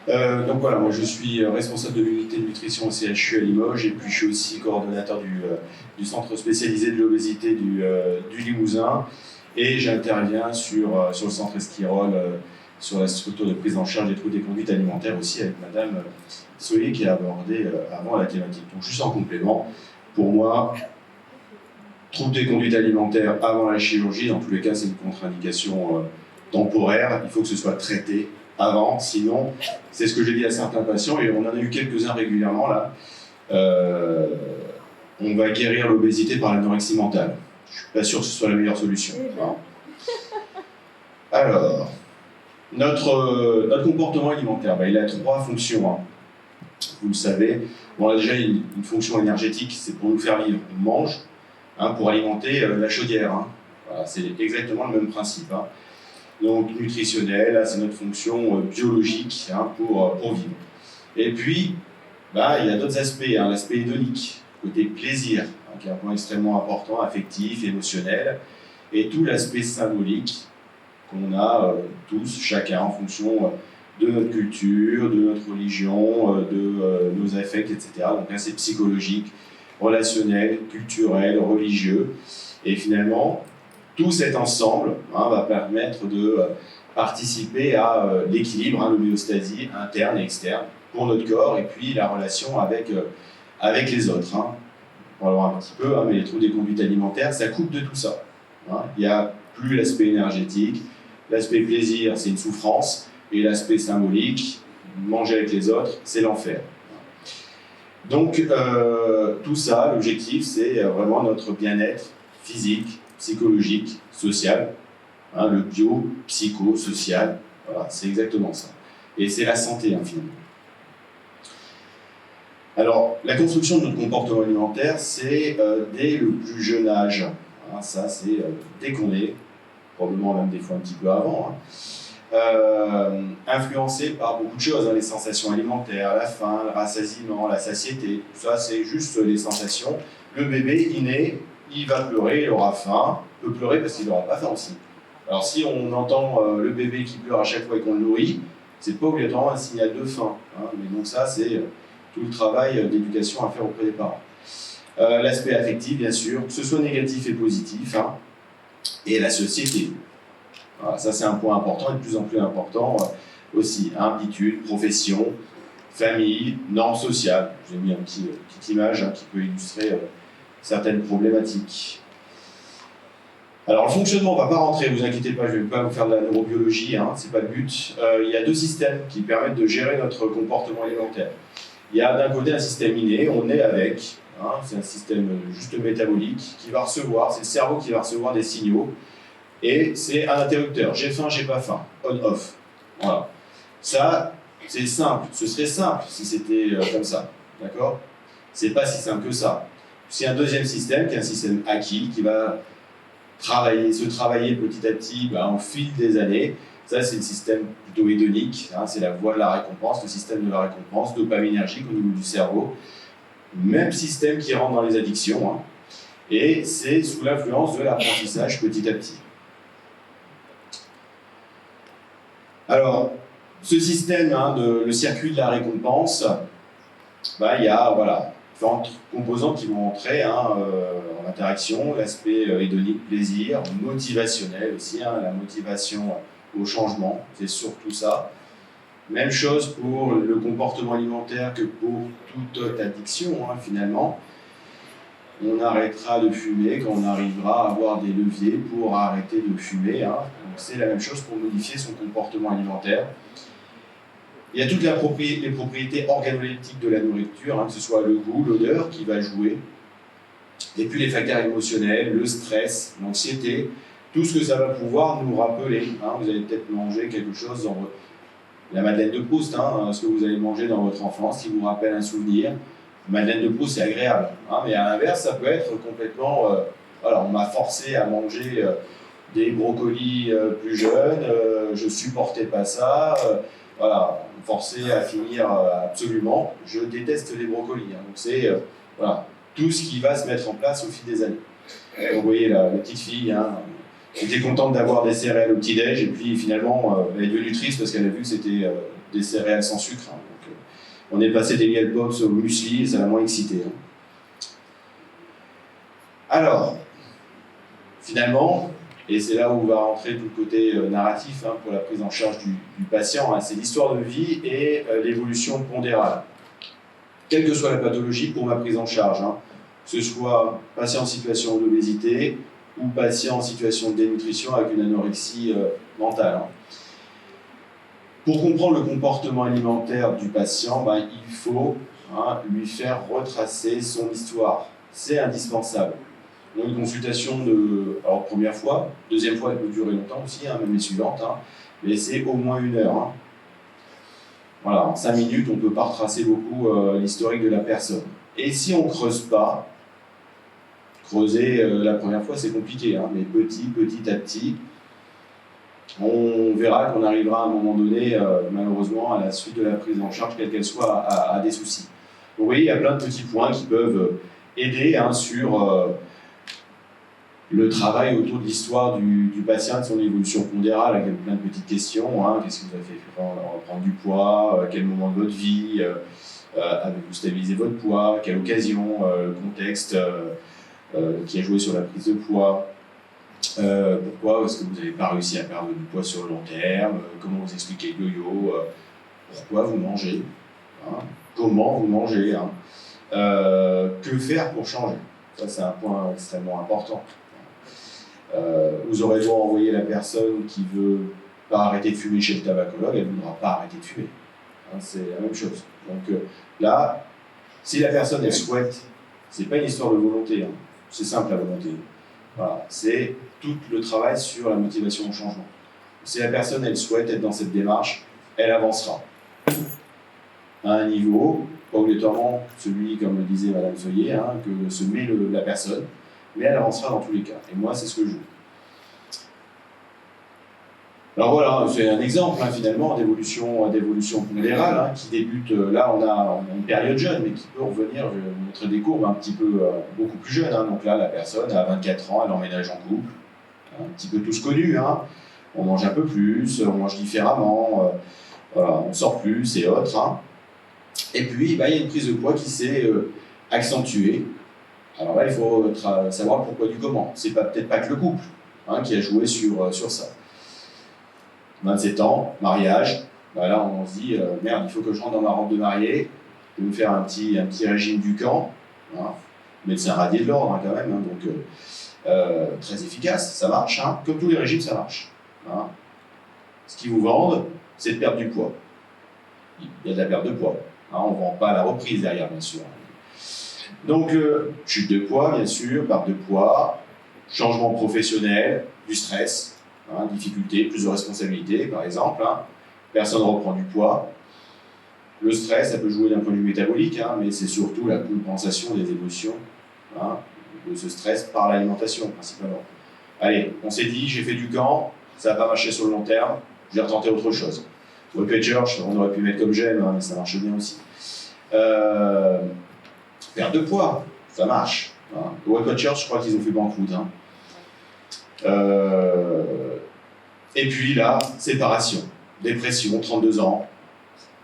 Donc voilà, moi je suis responsable de l'unité de nutrition au CHU à Limoges et puis je suis aussi coordonnateur du centre spécialisé de l'obésité du Limousin et j'interviens sur le centre Esquirol, sur la structure de prise en charge des troubles des conduites alimentaires aussi avec Madame Soyer qui a abordé avant la thématique. Donc juste en complément, pour moi, troubles des conduites alimentaires avant la chirurgie, dans tous les cas c'est une contre-indication temporaire, il faut que ce soit traité avant, sinon, c'est ce que j'ai dit à certains patients, et on en a eu quelques-uns régulièrement là, on va guérir l'obésité par l'anorexie mentale. Je ne suis pas sûr que ce soit la meilleure solution. Hein. Alors, notre comportement alimentaire, il a 3 fonctions. Hein. Vous le savez, on a déjà une fonction énergétique, c'est pour nous faire vivre. On mange pour alimenter la chaudière. Hein. Voilà, c'est exactement le même principe. Hein. Donc nutritionnel, c'est notre fonction biologique pour vivre. Et puis, il y a d'autres aspects, l'aspect hédonique, côté plaisir, qui est un point extrêmement important, affectif, émotionnel, et tout l'aspect symbolique qu'on a tous, chacun, en fonction de notre culture, de notre religion, de nos affects, etc. Donc là, c'est psychologique, relationnel, culturel, religieux, et finalement, tout cet ensemble va permettre de participer à l'équilibre, l'homéostasie interne et externe pour notre corps et puis la relation avec les autres. Hein. On va voir un petit peu, mais les troubles des conduites alimentaires, ça coupe de tout ça. Hein. Il n'y a plus l'aspect énergétique, l'aspect plaisir, c'est une souffrance, et l'aspect symbolique, manger avec les autres, c'est l'enfer. Donc tout ça, l'objectif, c'est vraiment notre bien-être physique, psychologique, social, le bio, psycho, social, voilà, c'est exactement ça. Et c'est la santé, finalement. Alors, la construction de notre comportement alimentaire, c'est dès le plus jeune âge. Ça, c'est dès qu'on est, probablement même des fois un petit peu avant, influencé par beaucoup de choses, les sensations alimentaires, la faim, le rassasiement, la satiété, tout ça, c'est juste les sensations. Le bébé, il naît, il va pleurer, il aura faim, il peut pleurer parce qu'il n'aura pas faim aussi. Alors si on entend le bébé qui pleure à chaque fois qu'on le nourrit, c'est pas obligatoirement un signal de faim. Mais donc ça, c'est tout le travail d'éducation à faire auprès des parents. L'aspect affectif, bien sûr, que ce soit négatif et positif, et la société. Voilà, ça, c'est un point important, et de plus en plus important aussi. Habitude, profession, famille, normes sociales. J'ai mis une petite image qui peut illustrer certaines problématiques. Alors le fonctionnement, on ne va pas rentrer, vous inquiétez pas, je ne vais pas vous faire de la neurobiologie, c'est pas le but. Il y a 2 systèmes qui permettent de gérer notre comportement alimentaire. Il y a d'un côté un système inné, on est avec, c'est un système juste métabolique qui va recevoir, c'est le cerveau qui va recevoir des signaux, et c'est un interrupteur, j'ai faim, j'ai pas faim, on-off. Voilà. Ça, c'est simple, ce serait simple si c'était comme ça, d'accord ? C'est pas si simple que ça. C'est un deuxième système qui est un système acquis qui va se travailler petit à petit au fil des années. Ça, c'est le système plutôt hédonique, c'est la voie de la récompense, le système de la récompense, dopaminergique au niveau du cerveau. Même système qui rentre dans les addictions, et c'est sous l'influence de l'apprentissage petit à petit. Alors, ce système, le circuit de la récompense, il y a différentes composantes qui vont entrer en interaction, l'aspect hédonique, plaisir, motivationnel aussi, la motivation au changement, c'est surtout ça. Même chose pour le comportement alimentaire que pour toute autre addiction, finalement. On arrêtera de fumer quand on arrivera à avoir des leviers pour arrêter de fumer. Donc c'est la même chose pour modifier son comportement alimentaire. Il y a toutes les propriétés organoleptiques de la nourriture, que ce soit le goût, l'odeur qui va jouer, et puis les facteurs émotionnels, le stress, l'anxiété, tout ce que ça va pouvoir nous rappeler. Vous allez peut-être manger quelque chose dans la Madeleine de Proust, ce que vous allez manger dans votre enfance qui vous rappelle un souvenir. Madeleine de Proust, c'est agréable, mais à l'inverse, ça peut être complètement... on m'a forcé à manger des brocolis plus jeunes, je supportais pas ça, on m'a forcé à finir absolument, je déteste les brocolis. Donc c'est tout ce qui va se mettre en place au fil des années. Donc, vous voyez la petite fille, qui était contente d'avoir des céréales au petit-déj, et puis finalement, elle est devenue triste parce qu'elle a vu que c'était des céréales sans sucre. Hein. Donc, on est passé des miel pops au muesli, ça l'a moins excité. Hein. Alors, finalement, et c'est là où va rentrer tout le côté narratif hein, pour la prise en charge du patient, hein, c'est l'histoire de vie et l'évolution pondérale. Quelle que soit la pathologie pour ma prise en charge, hein, que ce soit patient en situation d'obésité ou patient en situation de dénutrition avec une anorexie mentale. Hein. Pour comprendre le comportement alimentaire du patient, ben, il faut hein, lui faire retracer son histoire. C'est indispensable. Donc, une consultation de première fois, deuxième fois elle peut durer longtemps aussi, hein, même les suivantes, hein, mais c'est au moins 1 heure. Hein. Voilà, en 5 minutes, on ne peut pas retracer beaucoup l'historique de la personne. Et si on ne creuse pas, creuser la première fois c'est compliqué, hein, mais petit à petit, on verra qu'on arrivera à un moment donné, malheureusement, à la suite de la prise en charge, quelle qu'elle soit, à des soucis. Donc vous voyez, il y a plein de petits points qui peuvent aider hein, sur le travail autour de l'histoire du patient, de son évolution pondérale, avec plein de petites questions. Hein, qu'est-ce qui vous a fait reprendre du poids, à quel moment de votre vie, avez-vous stabilisé votre poids, quelle occasion, le contexte qui a joué sur la prise de poids. Pourquoi est-ce que vous n'avez pas réussi à perdre du poids sur le long terme, comment vous expliquez le yo-yo, pourquoi vous mangez, hein, comment vous mangez, hein, que faire pour changer. Ça, c'est un point extrêmement important. Vous aurez beau envoyer la personne qui ne veut pas arrêter de fumer chez le tabacologue, elle ne voudra pas arrêter de fumer. Hein, c'est la même chose. Donc là, si la personne elle souhaite, c'est pas une histoire de volonté, hein, c'est simple la volonté. Voilà, c'est tout le travail sur la motivation au changement. Si la personne elle souhaite être dans cette démarche, elle avancera à un niveau, pas obligatoirement celui, comme le disait Madame Feuillet, hein, que se met la personne, mais elle avancera dans tous les cas. Et moi, c'est ce que je veux. Alors voilà, c'est un exemple hein, finalement d'évolution pondérale hein, qui débute, là on a une période jeune, mais qui peut revenir, je vais vous montrer des courbes un petit peu, beaucoup plus jeunes. Hein. Donc là, la personne à 24 ans, elle emménage en couple, un petit peu tous connus, hein. On mange un peu plus, on mange différemment, voilà, on sort plus et autres. Hein. Et puis, bah, il y a une prise de poids qui s'est accentuée. Alors là, il faut savoir le pourquoi du comment. C'est peut-être pas que le couple hein, qui a joué sur ça. 27 ans, mariage, bah là on se dit merde, il faut que je rentre dans ma robe de mariée, je vais me faire un petit régime du camp, hein. Médecin radié de l'ordre hein, quand même, hein, donc très efficace, ça marche, hein. Comme tous les régimes ça marche. Hein. Ce qu'ils vous vendent, c'est de perdre du poids. Il y a de la perte de poids, hein, on ne vend pas la reprise derrière bien sûr. Donc chute de poids bien sûr, perte de poids, changement professionnel, du stress. Hein, difficulté, plus de responsabilités par exemple, hein. Personne ne reprend du poids. Le stress, ça peut jouer d'un point de vue métabolique, hein, mais c'est surtout la compensation des émotions hein, de ce stress par l'alimentation principalement. Allez, on s'est dit, j'ai fait du camp, ça n'a pas marché sur le long terme, je vais retenter autre chose. Weight Watchers, on aurait pu mettre comme j'aime, hein, mais ça marche bien aussi. Perte de poids, ça marche. Hein. Weight Watchers, je crois qu'ils ont fait banqueroute. Hein. Et puis là, séparation, dépression, 32 ans,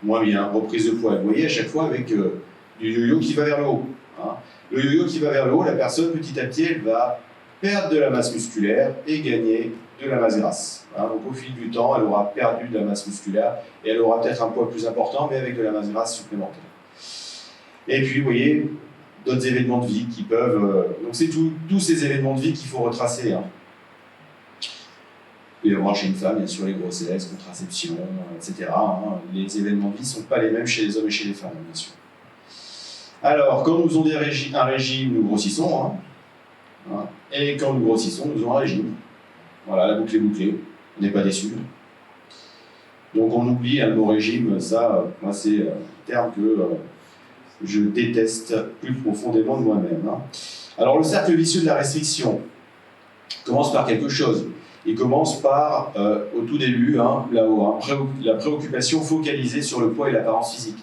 moins bien, reprise de poids. Vous voyez, à chaque fois avec du yo-yo qui va vers le haut. Hein. Le yo-yo qui va vers le haut, la personne, petit à petit, elle va perdre de la masse musculaire et gagner de la masse grasse. Hein. Donc au fil du temps, elle aura perdu de la masse musculaire et elle aura peut-être un poids plus important, mais avec de la masse grasse supplémentaire. Et puis, vous voyez, d'autres événements de vie qui peuvent... donc c'est tous ces événements de vie qu'il faut retracer. Hein. Il peut y avoir chez une femme, bien sûr, les grossesses, contraception, etc. Hein. Les événements de vie ne sont pas les mêmes chez les hommes et chez les femmes, bien sûr. Alors, quand nous faisons un régime, nous grossissons. Hein. Et quand nous grossissons, nous faisons un régime. Voilà, la boucle est bouclée. On n'est pas déçus. Donc on oublie le mot régime. Ça, moi, c'est un terme que je déteste plus profondément de moi-même. Hein. Alors, le cercle vicieux de la restriction commence par quelque chose. Il commence par, au tout début, hein, là-haut, hein, la préoccupation focalisée sur le poids et l'apparence physique.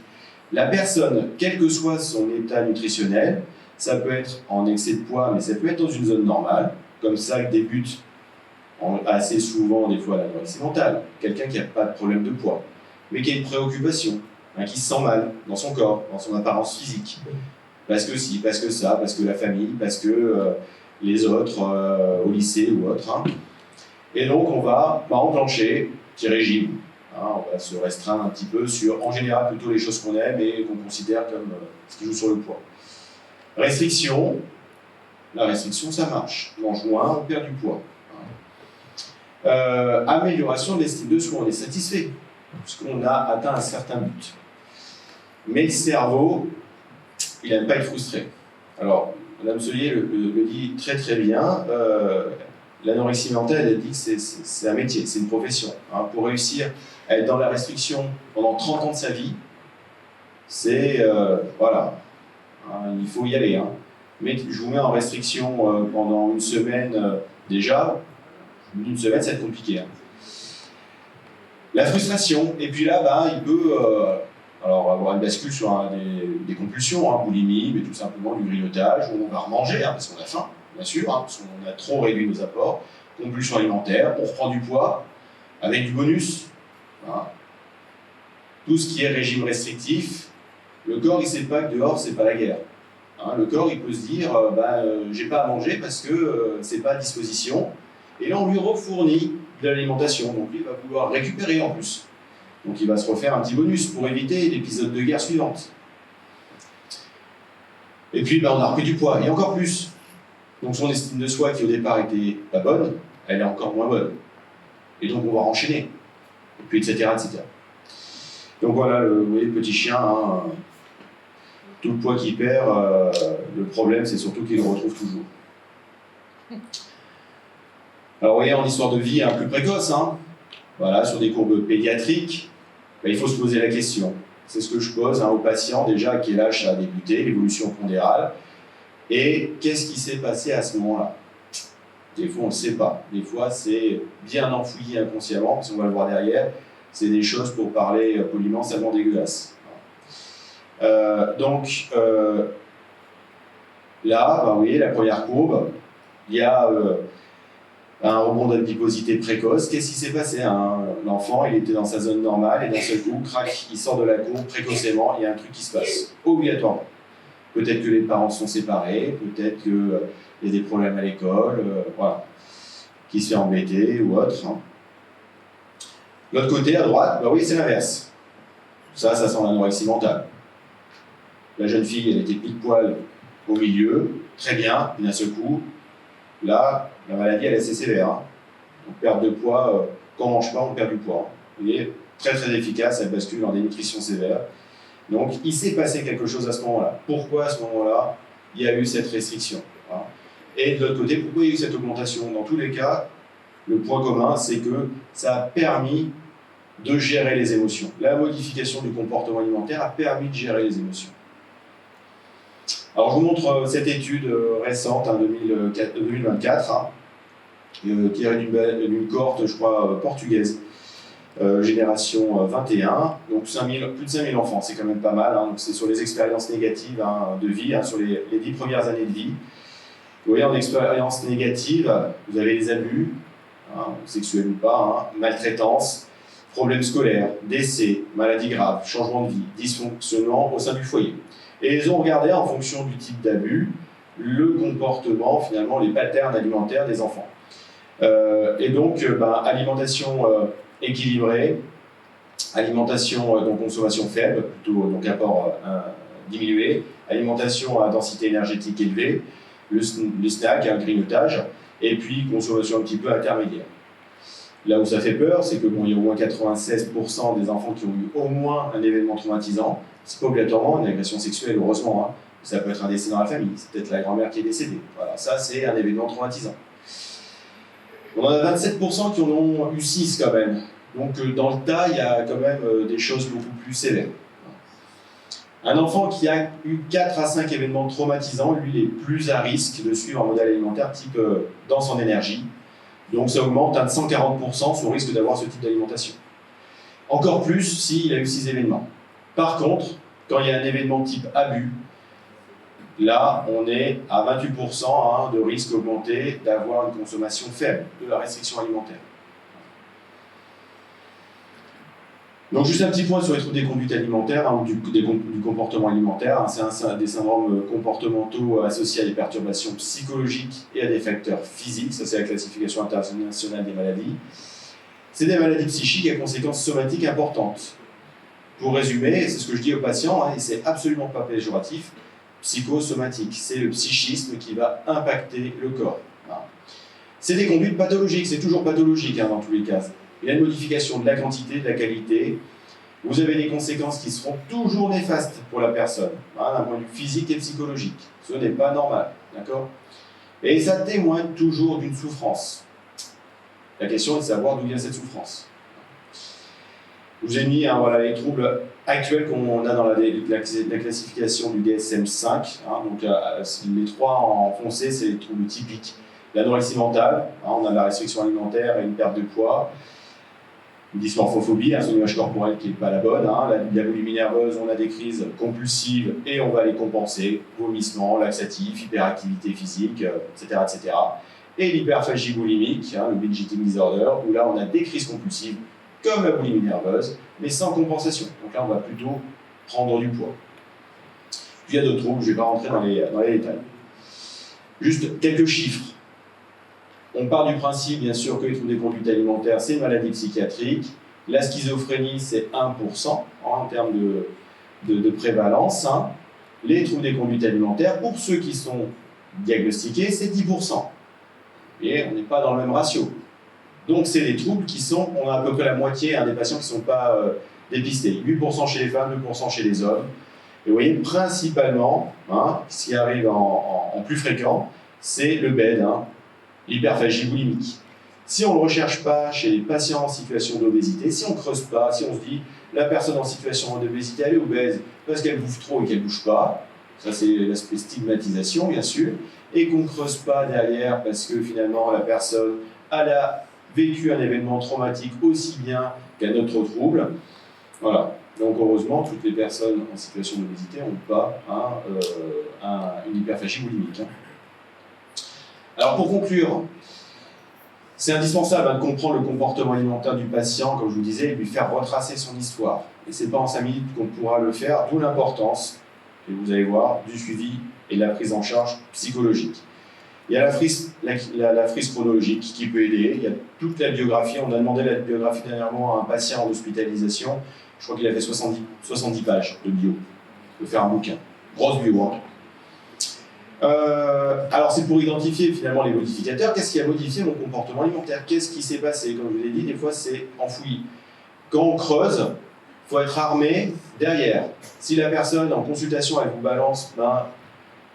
La personne, quel que soit son état nutritionnel, ça peut être en excès de poids, mais ça peut être dans une zone normale, comme ça que débute assez souvent, des fois, l'anorexie mentale. Quelqu'un qui n'a pas de problème de poids. mais qui a une préoccupation, qui se sent mal dans son corps, dans son apparence physique. Parce que si, parce que ça, parce que la famille, parce que les autres au lycée ou autre. Et donc on va enclencher un petit régime. On va se restreindre un petit peu sur, en général, plutôt les choses qu'on aime et qu'on considère comme ce qui joue sur le poids. Restriction, la restriction ça marche. On mange moins, on perd du poids. Amélioration de l'estime de soi, on est satisfait, puisqu'on a atteint un certain but. Mais le cerveau, il n'aime pas être frustré. Alors, Madame Solier le dit très très bien, l'anorexie mentale, elle dit que c'est un métier, c'est une profession. Pour réussir à être dans la restriction pendant 30 ans de sa vie, c'est, voilà, il faut y aller. Mais je vous mets en restriction pendant une semaine déjà, une semaine, ça va être compliqué. La frustration, et puis là, il peut alors avoir une bascule sur des compulsions, boulimie, mais tout simplement du grignotage, où on va remanger, parce qu'on a faim, bien sûr, parce qu'on a trop réduit nos apports, compulsion alimentaire, on reprend du poids, avec du bonus. Tout ce qui est régime restrictif, le corps, il ne sait pas que dehors, c'est pas la guerre. Le corps, il peut se dire, j'ai pas à manger parce que c'est pas à disposition. Et là, on lui refournit de l'alimentation. Donc, lui, il va vouloir récupérer en plus. Donc, il va se refaire un petit bonus pour éviter l'épisode de guerre suivante. Et puis, on a repris du poids, et encore plus. Donc, son estime de soi, qui au départ était pas bonne, elle est encore moins bonne. Et donc, on va enchaîner. Et puis, etc., etc. Donc, voilà, vous voyez, le petit chien, tout le poids qu'il perd, le problème, c'est surtout qu'il le retrouve toujours. Alors, vous voyez, en histoire de vie plus précoce, voilà, sur des courbes pédiatriques, il faut se poser la question. C'est ce que je pose aux patients, déjà, à quel âge ça a débuté, l'évolution pondérale, et qu'est-ce qui s'est passé à ce moment-là. Des fois, on ne le sait pas. Des fois, c'est bien enfoui inconsciemment, parce qu'on va le voir derrière, c'est des choses, pour parler poliment, seulement dégueulasses. Donc, là, vous voyez, la première courbe, il y a un rebond d'adiposité précoce. Qu'est-ce qui s'est passé? L'enfant, il était dans sa zone normale, et d'un seul coup, crac, il sort de la courbe précocement, il y a un truc qui se passe, obligatoirement. Peut-être que les parents sont séparés, peut-être qu'il y a des problèmes à l'école, voilà, qui se fait embêter ou autre. L'autre côté, à droite, oui, c'est l'inverse. Ça sent l'anorexie mentale. La jeune fille, elle était pile-poil au milieu, très bien, et d'un seul coup, là, la maladie, elle est assez sévère. Donc, perte de poids, quand on ne mange pas, on perd du poids. Vous voyez, très très efficace, elle bascule dans des nutritions sévères. Donc, il s'est passé quelque chose à ce moment-là. Pourquoi à ce moment-là, il y a eu cette restriction? Et de l'autre côté, pourquoi il y a eu cette augmentation? Dans tous les cas, le point commun, c'est que ça a permis de gérer les émotions. La modification du comportement alimentaire a permis de gérer les émotions. Alors, je vous montre cette étude récente, 2024, tirée d'une cohorte, je crois, portugaise, génération 21, donc plus de 5000 enfants, c'est quand même pas mal. Donc c'est sur les expériences négatives de vie, sur les 10 premières années de vie. Vous voyez, en expérience négative, vous avez les abus, sexuels ou pas, maltraitance, problèmes scolaires, décès, maladies graves, changement de vie, dysfonctionnement au sein du foyer. Et ils ont regardé, en fonction du type d'abus, le comportement, finalement, les patterns alimentaires des enfants. Et donc, alimentation équilibrée, alimentation, donc consommation faible, plutôt donc apport diminué, alimentation à densité énergétique élevée, le snack, un grignotage, et puis consommation un petit peu intermédiaire. Là où ça fait peur, c'est que il y a au moins 96% des enfants qui ont eu au moins un événement traumatisant. C'est pas obligatoirement une agression sexuelle, heureusement. Ça peut être un décès dans la famille, c'est peut-être la grand-mère qui est décédée. Voilà, ça c'est un événement traumatisant. On en a 27% qui en ont eu 6 quand même. Donc dans le tas, il y a quand même des choses beaucoup plus sévères. Un enfant qui a eu 4 à 5 événements traumatisants, lui, il est plus à risque de suivre un modèle alimentaire type dans son énergie. Donc ça augmente à 140% son risque d'avoir ce type d'alimentation. Encore plus s'il a eu 6 événements. Par contre, quand il y a un événement type abus, là, on est à 28% de risque augmenté d'avoir une consommation faible de la restriction alimentaire. Donc juste un petit point sur les troubles des conduites alimentaires, hein, ou du comportement alimentaire. Hein, c'est des syndromes comportementaux associés à des perturbations psychologiques et à des facteurs physiques. Ça, c'est la classification internationale des maladies. C'est des maladies psychiques à conséquences somatiques importantes. Pour résumer, c'est ce que je dis aux patients, hein, et c'est absolument pas péjoratif, psychosomatique. C'est le psychisme qui va impacter le corps. Hein. C'est des conduites pathologiques, c'est toujours pathologique hein, dans tous les cas. Il y a une modification de la quantité, de la qualité. Vous avez des conséquences qui seront toujours néfastes pour la personne, hein, d'un point de vue physique et psychologique. Ce n'est pas normal, d'accord ? Et ça témoigne toujours d'une souffrance. La question est de savoir d'où vient cette souffrance. Je vous ai mis hein, voilà, les troubles actuels qu'on a dans la classification du DSM-5. Hein, donc, les trois en foncé, c'est les troubles typiques. L'anorexie mentale, hein, on a la restriction alimentaire et une perte de poids. Une dysmorphophobie, son image corporelle qui n'est pas la bonne. Hein, la boulimie nerveuse, on a des crises compulsives et on va les compenser. Vomissements, laxatifs, hyperactivité physique, etc., etc. Et l'hyperphagie boulimique, hein, le binge eating disorder, où là on a des crises compulsives comme la boulimie nerveuse, mais sans compensation. Donc là on va plutôt prendre du poids. Puis il y a d'autres troubles, je ne vais pas rentrer dans les détails. Juste quelques chiffres. On part du principe, bien sûr, que les troubles des conduites alimentaires, c'est une maladie psychiatrique. La schizophrénie, c'est 1% en termes de prévalence. Hein. Les troubles des conduites alimentaires, pour ceux qui sont diagnostiqués, c'est 10%. Et on n'est pas dans le même ratio. Donc, c'est des troubles qui sont, on a à peu près la moitié hein, des patients qui ne sont pas dépistés. 8% chez les femmes, 2% chez les hommes. Et vous voyez, principalement, hein, ce qui arrive en plus fréquent, c'est le BED, hein, l'hyperphagie boulimique. Si on ne le recherche pas chez les patients en situation d'obésité, si on ne creuse pas, si on se dit la personne en situation d'obésité elle est obèse parce qu'elle bouffe trop et qu'elle ne bouge pas, ça c'est l'aspect stigmatisation bien sûr, et qu'on ne creuse pas derrière parce que finalement la personne elle a vécu un événement traumatique aussi bien qu'un autre trouble. Voilà. Donc heureusement, toutes les personnes en situation d'obésité n'ont pas une hyperphagie boulimique. Hein. Alors pour conclure, c'est indispensable de comprendre le comportement alimentaire du patient, comme je vous disais, et lui faire retracer son histoire. Et ce n'est pas en 5 minutes qu'on pourra le faire, d'où l'importance, et vous allez voir, du suivi et de la prise en charge psychologique. Il y a la frise chronologique qui peut aider, il y a toute la biographie. On a demandé la biographie dernièrement à un patient en hospitalisation, je crois qu'il a fait 70 pages de bio, de faire un bouquin. Grosse bio, hein. Alors c'est pour identifier finalement les modificateurs. Qu'est-ce qui a modifié mon comportement alimentaire? Qu'est-ce qui s'est passé? Comme je vous l'ai dit, des fois c'est enfoui. Quand on creuse, il faut être armé derrière. Si la personne en consultation elle vous balance,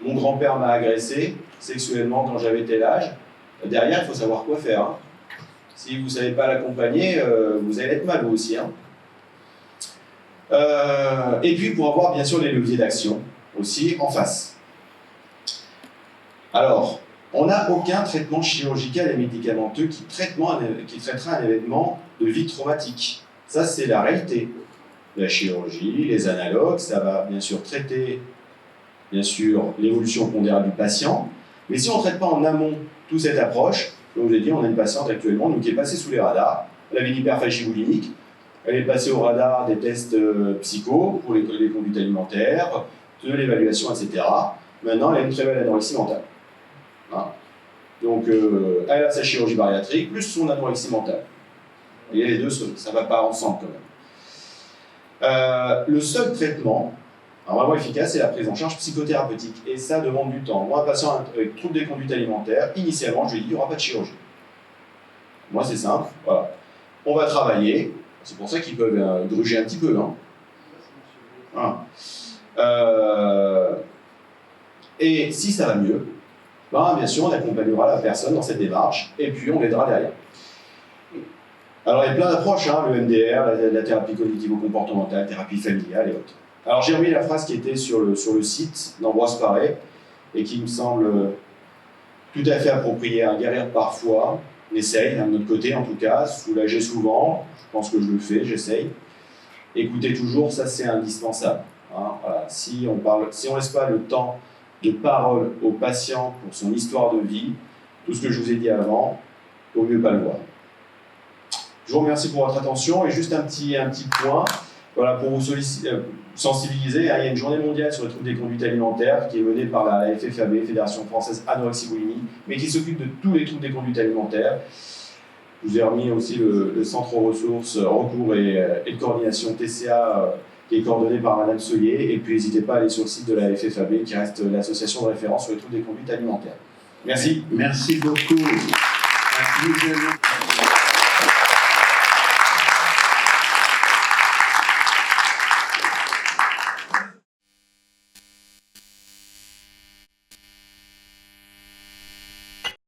mon grand-père m'a agressé sexuellement quand j'avais tel âge, derrière il faut savoir quoi faire. Hein. Si vous ne savez pas l'accompagner, vous allez être mal vous aussi. Hein. Et puis pour avoir bien sûr les leviers d'action aussi en face. Alors, on n'a aucun traitement chirurgical et médicamenteux qui traitera un événement de vie traumatique. Ça, c'est la réalité. La chirurgie, les analogues, ça va bien sûr traiter l'évolution pondérale du patient. Mais si on ne traite pas en amont toute cette approche, comme je vous l'ai dit, on a une patiente actuellement qui est passée sous les radars. Elle avait une hyperphagie boulimique. Elle est passée au radar des tests psycho pour les conduites alimentaires, de l'évaluation, etc. Maintenant, elle a une très belle anorexie mentale. Hein. Donc, elle a sa chirurgie bariatrique plus son anorexie mentale. Et les deux, ça ne va pas ensemble quand même. Le seul traitement vraiment efficace, c'est la prise en charge psychothérapeutique. Et ça demande du temps. Moi, un patient avec trouble des conduites alimentaires, initialement, je lui ai dit, il n'y aura pas de chirurgie. Moi, c'est simple. Voilà. On va travailler. C'est pour ça qu'ils peuvent gruger un petit peu. Hein. Voilà. Et si ça va mieux, bien sûr, on accompagnera la personne dans cette démarche et puis on l'aidera derrière. Alors, il y a plein d'approches, hein, le MDR, la thérapie cognitivo-comportementale, thérapie familiale et autres. Alors, j'ai remis la phrase qui était sur le site d'Ambroise Paré et qui me semble tout à fait appropriée. Hein, guérir parfois, on essaye, de notre côté en tout cas, soulager souvent, je pense que je le fais, j'essaye. Écouter toujours, ça c'est indispensable. Hein, voilà. Si on laisse pas le temps de parole au patient pour son histoire de vie, tout ce que je vous ai dit avant, il vaut mieux pas le voir. Je vous remercie pour votre attention et juste un petit point, voilà, pour vous sensibiliser. Il y a une journée mondiale sur les troubles des conduites alimentaires qui est menée par la FFAB, Fédération Française Anorexie Boulimie, mais qui s'occupe de tous les troubles des conduites alimentaires. Je vous ai remis aussi le centre aux ressources, recours et de coordination TCA qui est coordonné par Madame Soyer. Et puis n'hésitez pas à aller sur le site de la FFAB qui reste l'association de référence sur les troubles des conduites alimentaires. Merci. Merci beaucoup.